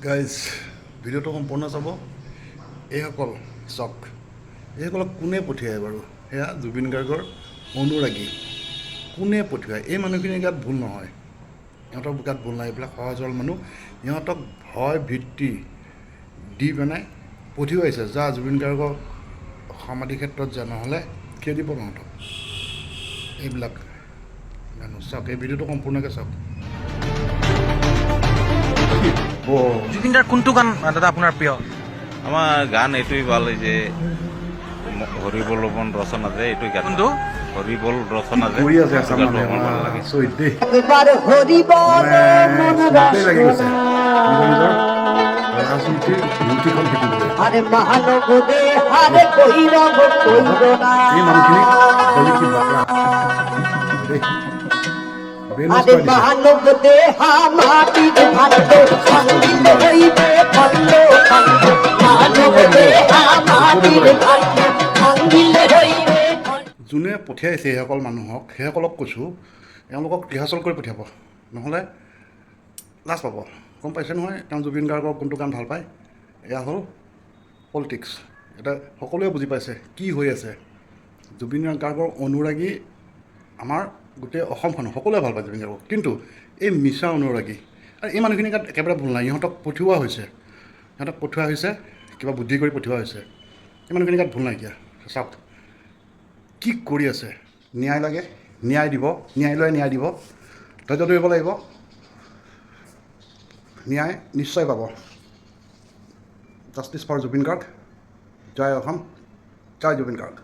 Guys ভিডিঅ'টো সম্পূৰ্ণ চাব। এইসকল চাওক, এইসকলক কোনে পঠিয়ায় বাৰু? সেয়া জুবিন গাৰ্গৰ অনুৰাগী। কোনে পঠিয়ায়? এই মানুহখিনিৰ গাত ভুল নহয়, সিহঁতৰ গাত ভুল নাই। এইবিলাক সহজ সৰল মানুহ, সিহঁতক ভয় ভিত্তি দি পেলাই পঠিয়াইছে। যা জুবিন গাৰ্গৰ সমাধি ক্ষেত্ৰত যা, নহ'লে কিয় দিব তহঁতক? এইবিলাক মানুহ চাওক, এই ভিডিঅ'টো সম্পূৰ্ণকৈ চাওক। জুবিন দাৰ কোনটো গান দাদা আপোনাৰ প্ৰিয়? আমাৰ গান এইটোৱেই ভাল যে হৰিবলবন ৰচনা যে এইটো গান। কোনটো? হৰিবল ৰচনা যে কৰি আছে আছাম গানটো মানুহে, আমাৰ ভাল লাগে। চৈত দেই একবাৰ হৰিবল চৈতেই লাগি গৈছে নিজৰ নিজৰ ৰাজনীতিৰ ডিউটিখন শিকিবলৈ। আৰে মহানব দে হাৰে কইৰব কইৰনা এই মানুহখিনি বলি কি বাকৰা দেই, বেনচ আৰে কৰি দিছে। মহানব দে হা মাটির ভান্ডো ভান্ডিল হইবে ভান্ডো ভান্ডো মানব দে হা মাটির ভান্ডো ভান্ডিল হইবে যোনে পঠিয়াইছে সেইসকল মানুহক, সেইসকলক কৈছোঁ, তেওঁলোকক ৰিহাৰ্চল কৰি পঠিয়াব, নহ'লে লাজ পাব। গম পাইছে নহয় তেওঁ জুবিন গাৰ্গৰ কোনটো গান ভাল পায়? এয়া হ'ল পলিটিক্স। এতিয়া সকলোৱে বুজি পাইছে কি হৈ আছে। জুবিন গাৰ্গৰ অনুৰাগী আমাৰ গোটেই অসমখনো সকলোৱে ভাল পায় জুবিন গাৰ্গক, কিন্তু এই মিছা অনুৰাগী আৰু এই মানুহখিনিৰ গাত একেবাৰে ভুল নাই। ইহঁতক পঠিওৱা হৈছে, কিবা বুদ্ধি কৰি পঠিওৱা হৈছে। এই মানুহখিনিৰ গাত ভুল নাইকিয়া। চাওক কি কৰি আছে। ন্যায় লাগে, ন্যায় দিব, ন্যায়ালয়ে ন্যায় দিব। ধৈৰ্য ধৰিব লাগিব, ন্যায় নিশ্চয় পাব। Justice for Zubeen Garg. জয় অসম, জয় জুবিন গাৰ্গ।